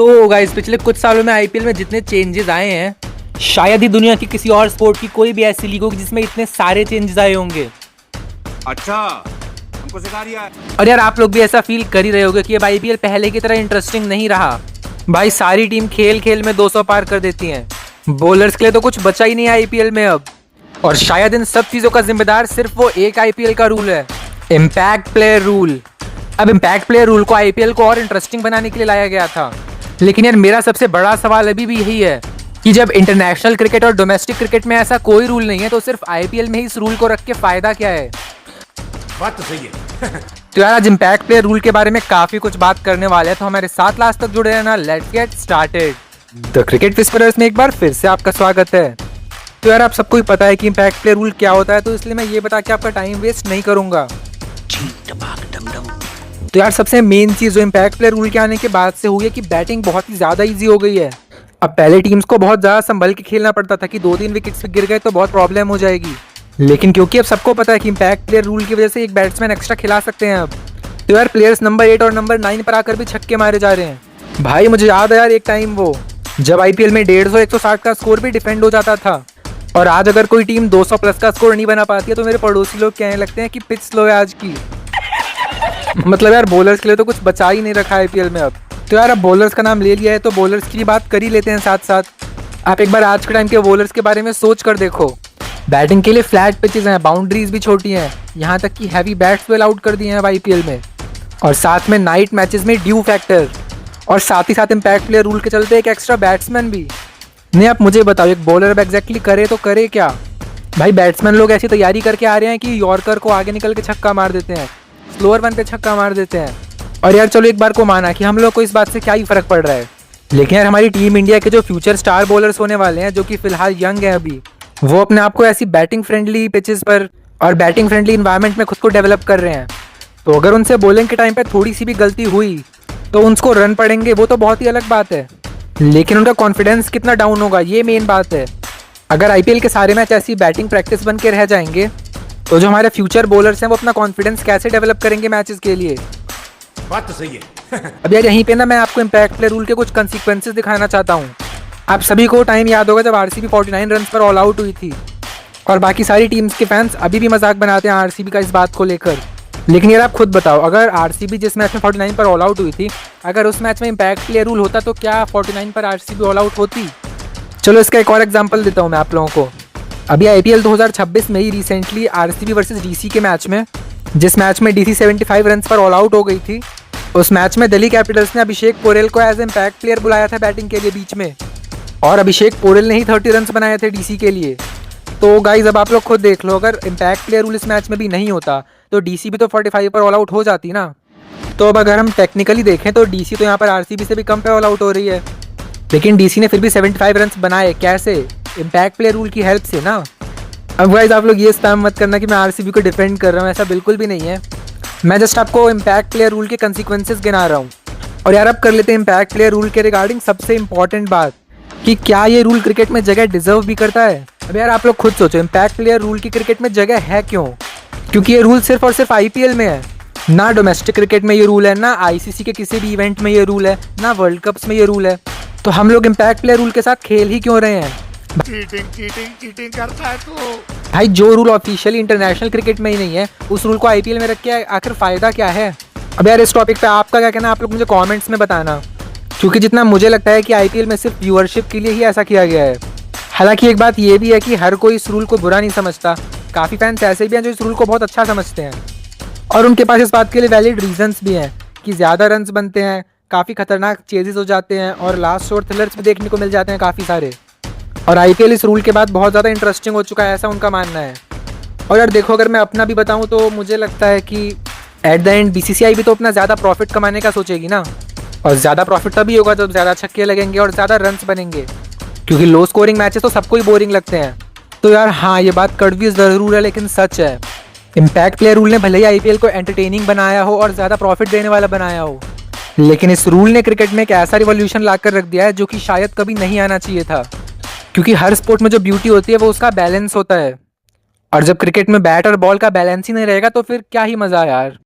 तो गाइस पिछले कुछ सालों में आईपीएल में जितने चेंजेस आए हैं, शायद ही दुनिया की किसी और स्पोर्ट की कोई भी ऐसी लीग होगी जिसमें इतने सारे चेंजेस आए होंगे। अच्छा, हमको सिखा रिया है। और यार आप लोग भी ऐसा फील कर ही रहे होगे कि अब आईपीएल पहले की तरह इंटरेस्टिंग नहीं रहा। भाई सारी टीम खेल खेल में 200 पार कर देती हैं। बॉलर्स के लिए तो कुछ बचा ही नहीं है आईपीएल में अब। और शायद इन सब चीजों का जिम्मेदार सिर्फ वो एक आईपीएल का रूल है, इम्पैक्ट प्लेयर रूल। अब इम्पैक्ट प्लेयर रूल को आईपीएल को और इंटरेस्टिंग बनाने के लिए लाया गया था। लेकिन यार मेरा सबसे बड़ा सवाल अभी भी यही है कि जब इंटरनेशनल क्रिकेट और डोमेस्टिक क्रिकेट में ऐसा कोई रूल नहीं है तो सिर्फ आईपीएल में ही इस रूल को रख के फायदा क्या है। बात तो सही है। तो यार आज इम्पैक्ट प्लेयर रूल के बारे में काफी कुछ बात करने वाले हैं, तो हमारे साथ लास्ट तक जुड़े रहना। Let's get started. The cricket whisperers में एक बार फिर से आपका स्वागत है। तो यार आप सबको ही पता है कि इम्पैक्ट प्लेयर रूल क्या होता है, तो इसलिए मैं ये बता के आपका टाइम वेस्ट नहीं करूंगा। तो यार सबसे मेन चीज जो इम्पैक्ट प्लेयर रूल के आने के बाद से हुई है कि बैटिंग बहुत ही ज्यादा इजी हो गई है। अब पहले टीम्स को बहुत ज्यादा संभल के खेलना पड़ता था कि 2-3 विकेट्स गिर गए तो बहुत प्रॉब्लम हो जाएगी। लेकिन क्योंकि अब सबको पता है कि इम्पैक्ट प्लेयर रूल की वजह से एक बैट्समैन एक्स्ट्रा खिला सकते हैं अब, तो यार प्लेयर्स नंबर 8 और नंबर 9 पर आकर भी छक्के मारे जा रहे हैं। भाई मुझे याद है यार एक टाइम वो जब आईपीएल में 150-160 का स्कोर भी डिफेंड हो जाता था, और आज अगर कोई टीम 200 प्लस का स्कोर नहीं बना पाती है तो मेरे पड़ोसी लोग कहने लगते हैं कि पिच स्लो है आज की। मतलब यार बॉलर्स के लिए तो कुछ बचा ही नहीं रखा आईपीएल में अब। तो यार अब बॉलर्स का नाम ले लिया है तो बॉलर्स की बात कर ही लेते हैं साथ साथ। आप एक बार आज के टाइम के बॉलर्स के बारे में सोच कर देखो। बैटिंग के लिए फ्लैट पिचेस हैं, बाउंड्रीज भी छोटी हैं, यहाँ तक कि हैवी बैट्स भी अलाउड कर दिए हैं आईपीएल में, और साथ में नाइट मैचेस में ड्यू फैक्टर, और साथ ही साथ इम्पैक्ट प्लेयर रूल के चलते एक एक्स्ट्रा बैट्समैन भी। नहीं आप मुझे बताओ एक बॉलर अब एग्जैक्टली करे तो करे क्या। भाई बैट्समैन लोग ऐसी तैयारी करके आ रहे हैं कि यॉर्कर को आगे निकल के छक्का मार देते हैं, स्लोअर वन पे छक्का मार देते हैं। और यार चलो एक बार को माना कि हम लोग को इस बात से क्या ही फर्क पड़ रहा है, लेकिन यार हमारी टीम इंडिया के जो फ्यूचर स्टार बॉलर्स होने वाले हैं जो कि फिलहाल यंग हैं अभी, वो अपने आप को ऐसी बैटिंग फ्रेंडली पिचेस पर और बैटिंग फ्रेंडली इन्वायरमेंट में खुद को डेवलप कर रहे हैं। तो अगर उनसे बॉलिंग के टाइम पे थोड़ी सी भी गलती हुई तो उनको रन पड़ेंगे, वो तो बहुत ही अलग बात है, लेकिन उनका कॉन्फिडेंस कितना डाउन होगा ये मेन बात है। अगर आईपीएल के सारे मैच ऐसी बैटिंग प्रैक्टिस बन के रह जाएंगे तो जो हमारे फ्यूचर बॉलर्स हैं वो अपना कॉन्फिडेंस कैसे डेवलप करेंगे मैचेस के लिए। बात तो सही है। अब यार यहीं पे ना मैं आपको इम्पैक्ट प्लेयर रूल के कुछ कंसिक्वेंसेस दिखाना चाहता हूँ। आप सभी को टाइम याद होगा जब आरसीबी 49 रन पर ऑल आउट हुई थी, और बाकी सारी टीम्स के फैंस अभी भी मजाक बनाते हैं आरसीबी का इस बात को लेकर। लेकिन यार आप खुद बताओ, अगर आरसीबी जिस मैच में 49 पर ऑल आउट हुई थी, अगर उस मैच में इम्पैक्ट प्लेयर रूल होता तो क्या 49 पर आरसीबी ऑल आउट होती? चलो इसका एक और एग्जांपल देता हूँ मैं आप लोगों को। अभी आईपीएल 2026 में ही रिसेंटली आरसीबी वर्सेस डीसी के मैच में, जिस मैच में डीसी 75 रन पर ऑल आउट हो गई थी, उस मैच में दिल्ली कैपिटल्स ने अभिषेक पोरेल को एज इम्पैक्ट प्लेयर बुलाया था बैटिंग के लिए बीच में, और अभिषेक पोरेल ने ही 30 रन बनाए थे डीसी के लिए। तो गाइज अब आप लोग खुद देख लो, अगर इम्पैक्ट प्लेयर रूल इस मैच में भी नहीं होता तो डीसी भी तो 45 पर ऑल आउट हो जाती ना। तो अब अगर हम टेक्निकली देखें तो डीसी तो यहाँ पर आरसीबी से भी कम पे ऑल आउट हो रही है, लेकिन डीसी ने फिर भी 75 रन बनाए। कैसे? इम्पैक्ट प्लेयर रूल की हेल्प से ना। अब गाइज आप लोग ये स्पैम मत करना कि मैं आरसीबी को डिफेंड कर रहा हूँ, ऐसा बिल्कुल भी नहीं है। मैं जस्ट आपको इम्पैक्ट प्लेयर रूल के कंसिक्वेंसेस गिना रहा हूँ। और यार अब कर लेते हैं इम्पैक्ट प्लेयर रूल के रिगार्डिंग सबसे इंपॉर्टेंट बात, कि क्या ये रूल क्रिकेट में जगह डिजर्व भी करता है। अब यार आप लोग खुद सोचो, इम्पैक्ट प्लेयर रूल की क्रिकेट में जगह है क्यों? क्योंकि ये रूल सिर्फ और सिर्फ आईपीएल में है, ना डोमेस्टिक क्रिकेट में ये रूल है, ना आईसीसी के किसी भी इवेंट में ये रूल है, ना वर्ल्ड कप्स में ये रूल है। तो हम लोग इम्पैक्ट प्लेयर रूल के साथ खेल ही क्यों रहे हैं? चीटिंग करता है तो भाई जो रूल ऑफिशियली इंटरनेशनल क्रिकेट में ही नहीं है, उस रूल को आईपीएल में रख के आखिर फायदा क्या है? अब यार इस टॉपिक पे आपका क्या कहना, आप लोग मुझे कमेंट्स में बताना, क्योंकि जितना मुझे लगता है कि आईपीएल में सिर्फ व्यूअरशिप के लिए ही ऐसा किया गया है। हालांकि एक बात ये भी है कि हर कोई इस रूल को बुरा नहीं समझता, काफ़ी फैंस ऐसे भी हैं जो इस रूल को बहुत अच्छा समझते हैं, और उनके पास इस बात के लिए वैलिड रीजंस भी हैं कि ज़्यादा रन्स बनते हैं, काफ़ी खतरनाक चेजेस हो जाते हैं, और लास्ट ओवर थ्रिलर्स भी देखने को मिल जाते हैं काफ़ी सारे, और आईपीएल इस रूल के बाद बहुत ज़्यादा इंटरेस्टिंग हो चुका है, ऐसा उनका मानना है। और यार देखो अगर मैं अपना भी बताऊँ तो मुझे लगता है कि एट द एंड बीसीसीआई भी तो अपना ज़्यादा प्रॉफिट कमाने का सोचेगी ना, और ज़्यादा प्रॉफिट तभी होगा जब ज़्यादा छक्के लगेंगे और ज़्यादा रन्स बनेंगे, क्योंकि लो स्कोरिंग मैचेस तो सबको ही बोरिंग लगते हैं। तो यार हाँ ये बात कड़वी ज़रूर है लेकिन सच है, इम्पैक्ट प्लेयर रूल ने भले ही आईपीएल को एंटरटेनिंग बनाया हो और ज़्यादा प्रॉफिट देने वाला बनाया हो, लेकिन इस रूल ने क्रिकेट में एक ऐसा रिवॉल्यूशन ला कर रख दिया है जो कि शायद कभी नहीं आना चाहिए था। क्योंकि हर स्पोर्ट में जो ब्यूटी होती है वो उसका बैलेंस होता है, और जब क्रिकेट में बैट और बॉल का बैलेंस ही नहीं रहेगा तो फिर क्या ही मज़ा यार।